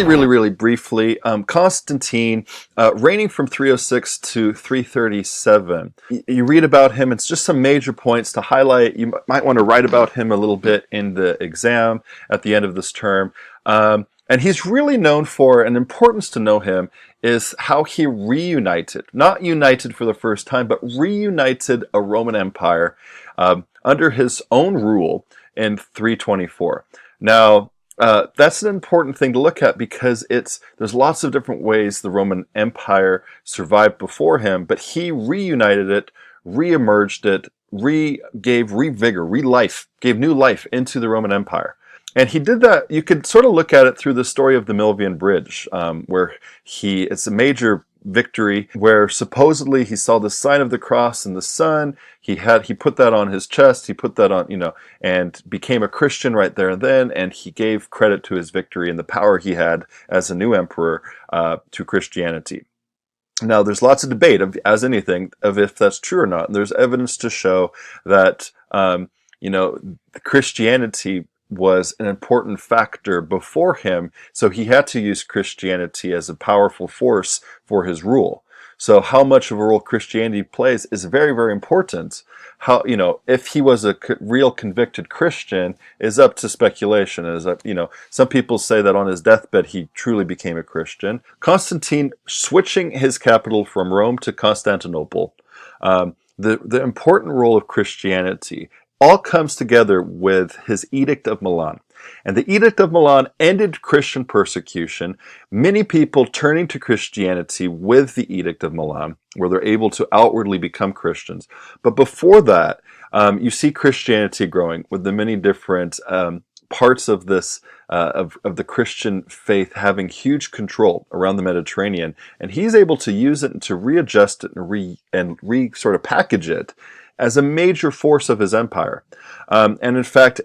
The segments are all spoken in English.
really briefly, Constantine, reigning from 306 to 337. You read about him, it's just some major points to highlight. You might want to write about him a little bit in the exam at the end of this term. And he's really known for, an importance to know him, is how he reunited, not united for the first time, but reunited a Roman Empire under his own rule in 324. Now, that's an important thing to look at because there's lots of different ways the Roman Empire survived before him, but he reunited it, re-emerged it, gave new life into the Roman Empire. And he did that. You could sort of look at it through the story of the Milvian Bridge, where it's a major victory where supposedly he saw the sign of the cross in the sun. He put that on his chest. He put that on, and became a Christian right there and then. And he gave credit to his victory and the power he had as a new emperor to Christianity. Now, there's lots of debate, as anything, of if that's true or not. And there's evidence to show that, Christianity was an important factor before him, so he had to use Christianity as a powerful force for his rule. So how much of a role Christianity plays is very, very important. How, if he was a real convicted Christian is up to speculation. Some people say that on his deathbed he truly became a Christian. Constantine switching his capital from Rome to Constantinople, the important role of Christianity all comes together with his Edict of Milan. And the Edict of Milan ended Christian persecution, many people turning to Christianity with the Edict of Milan, where they're able to outwardly become Christians. But before that, you see Christianity growing with the many different parts of this, of the Christian faith having huge control around the Mediterranean. And he's able to use it and to readjust it and sort of package it as a major force of his empire. And in fact,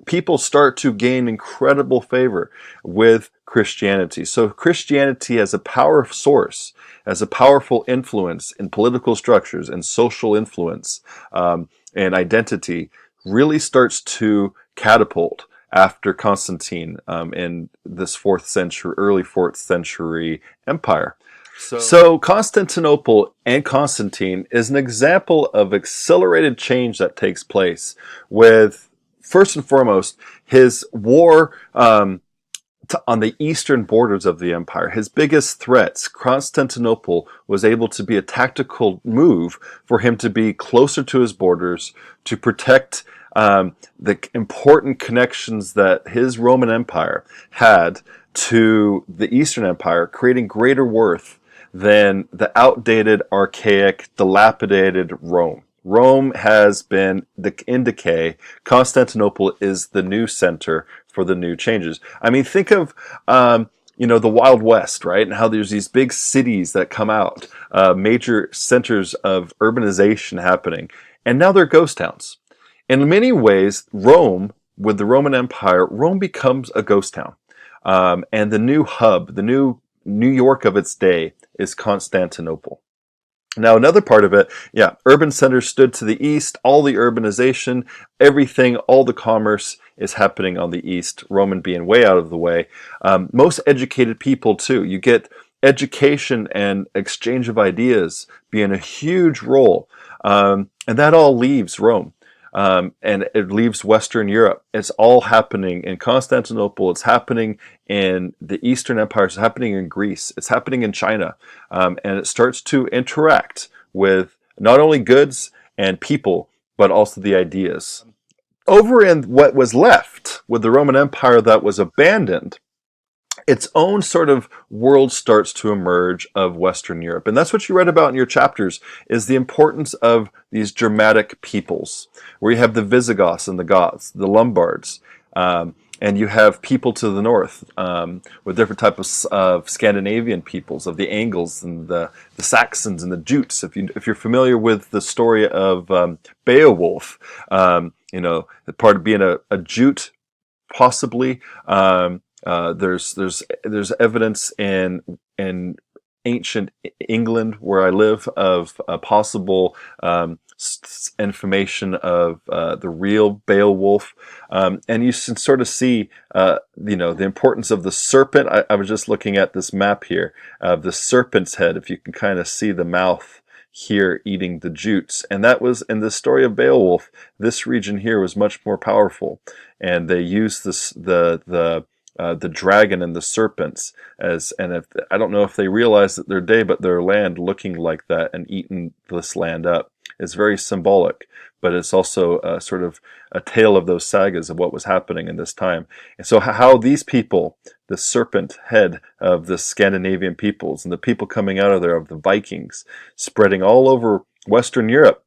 people start to gain incredible favor with Christianity. So Christianity as a power source, as a powerful influence in political structures and social influence and identity, really starts to catapult after Constantine in this early 4th century empire. So Constantinople and Constantine is an example of accelerated change that takes place with, first and foremost, his war on the eastern borders of the empire. His biggest threats, Constantinople was able to be a tactical move for him to be closer to his borders, to protect the important connections that his Roman Empire had to the Eastern Empire, creating greater worth than the outdated, archaic, dilapidated Rome. Rome has been in decay. Constantinople is the new center for the new changes. I mean, think of, the Wild West, right? And how there's these big cities that come out, major centers of urbanization happening. And now they're ghost towns. In many ways, Rome, with the Roman Empire, Rome becomes a ghost town. And the new hub, the new New York of its day, is Constantinople. Now, another part of it, urban centers stood to the east, all the urbanization, everything, all the commerce is happening on the east, Roman being way out of the way. Most educated people, too. You get education and exchange of ideas being a huge role. And that all leaves Rome. And it leaves Western Europe. It's all happening in Constantinople. It's happening in the Eastern Empire. It's happening in Greece. It's happening in China. And it starts to interact with not only goods and people, but also the ideas. Over in what was left with the Roman Empire that was abandoned, its own sort of world starts to emerge of Western Europe. And that's what you read about in your chapters, is the importance of these Germanic peoples, where you have the Visigoths and the Goths, the Lombards, and you have people to the north with different types of Scandinavian peoples, of the Angles and the Saxons and the Jutes. If you're familiar with the story of Beowulf, part of being a Jute, possibly. There's evidence in ancient England where I live of possible information of the real Beowulf, and you can sort of see, the importance of the serpent. I was just looking at this map here of the serpent's head. If you can kind of see the mouth here eating the jutes, and that was in the story of Beowulf. This region here was much more powerful, and they used this the dragon and the serpents I don't know if they realized that their day, but their land looking like that and eating this land up is very symbolic, but it's also sort of a tale of those sagas of what was happening in this time. And so how these people, the serpent head of the Scandinavian peoples and the people coming out of there of the Vikings, spreading all over Western Europe,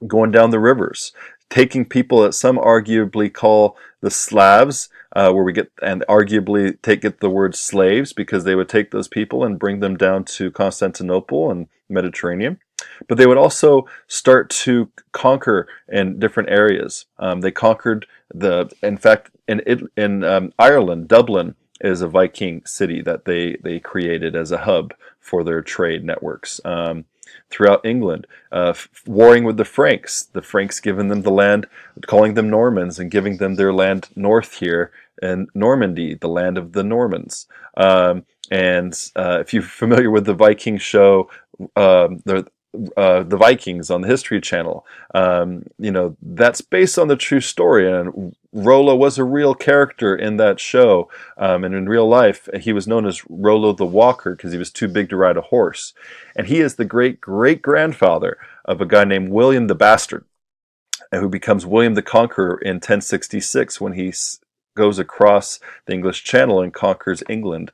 going down the rivers, taking people that some arguably call the Slavs, where we get, and arguably get the word slaves, because they would take those people and bring them down to Constantinople and Mediterranean. But they would also start to conquer in different areas. They conquered in fact, in Ireland, Dublin is a Viking city that they created as a hub for their trade networks. Throughout England, warring with the Franks giving them the land, calling them Normans, and giving them their land north here in Normandy, the land of the Normans. If you're familiar with the Viking show, the Vikings on the History Channel, that's based on the true story, and Rollo was a real character in that show, and in real life he was known as Rollo the Walker because he was too big to ride a horse, and he is the great-great-grandfather of a guy named William the Bastard, who becomes William the Conqueror in 1066 when he goes across the English Channel and conquers England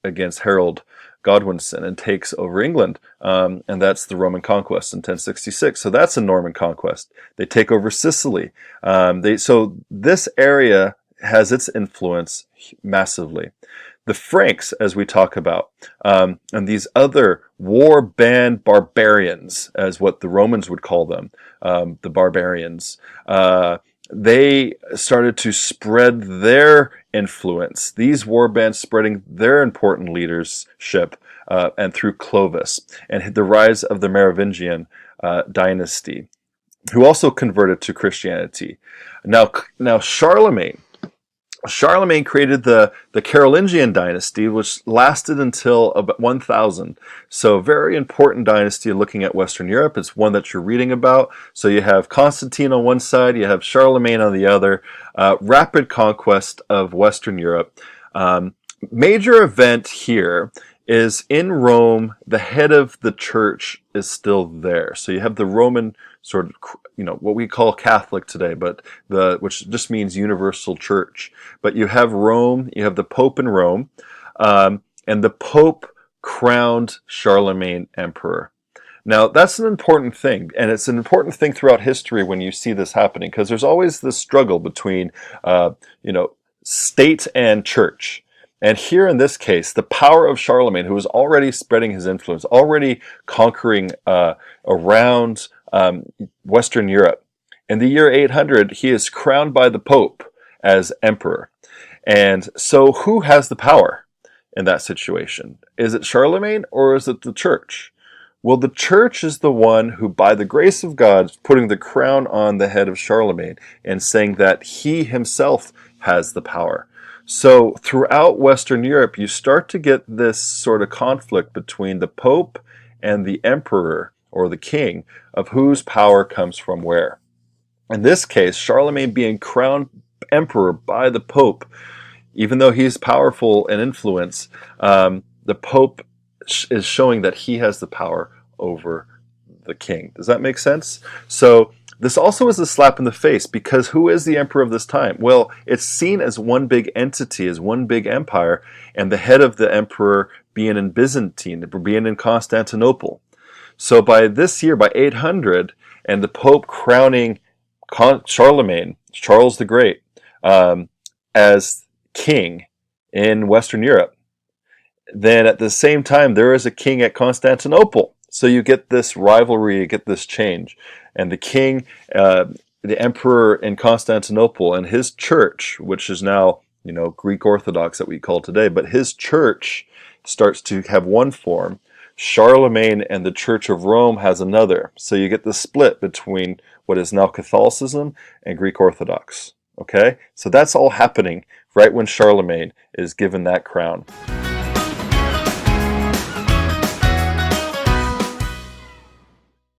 against Harold Godwinson and takes over England, and that's the Roman conquest in 1066. So that's a Norman conquest. They take over Sicily. So this area has its influence massively. The Franks, as we talk about, and these other war-banned barbarians, as what the Romans would call them, the barbarians, they started to spread their influence, these war bands spreading their important leadership, and through Clovis, and the rise of the Merovingian dynasty, who also converted to Christianity. Now Charlemagne created the Carolingian dynasty, which lasted until about 1000. So very important dynasty looking at Western Europe. It's one that you're reading about. So you have Constantine on one side, you have Charlemagne on the other. Rapid conquest of Western Europe. Major event here is in Rome, the head of the church is still there. So you have the Roman sort of, what we call Catholic today, but which just means universal church. But you have Rome, you have the Pope in Rome, and the Pope crowned Charlemagne emperor. Now, that's an important thing, and it's an important thing throughout history when you see this happening, because there's always this struggle between, state and church. And here in this case, the power of Charlemagne, who was already spreading his influence, already conquering around Western Europe. In the year 800, he is crowned by the Pope as emperor. And so who has the power in that situation? Is it Charlemagne or is it the church? Well, the church is the one who, by the grace of God, is putting the crown on the head of Charlemagne and saying that he himself has the power. So throughout Western Europe, you start to get this sort of conflict between the Pope and the emperor or the king, of whose power comes from where. In this case, Charlemagne being crowned emperor by the Pope, even though he's powerful in influence, the Pope is showing that he has the power over the king. Does that make sense? So this also is a slap in the face, because who is the emperor of this time? Well, it's seen as one big entity, as one big empire, and the head of the emperor being in Byzantine, being in Constantinople. So by this year, by 800, and the Pope crowning Charlemagne, Charles the Great, as king in Western Europe, then at the same time, there is a king at Constantinople. So you get this rivalry, you get this change. And the king, the emperor in Constantinople, and his church, which is now, Greek Orthodox that we call today, but his church starts to have one form. Charlemagne and the Church of Rome has another. So you get the split between what is now Catholicism and Greek Orthodox. Okay? So that's all happening right when Charlemagne is given that crown.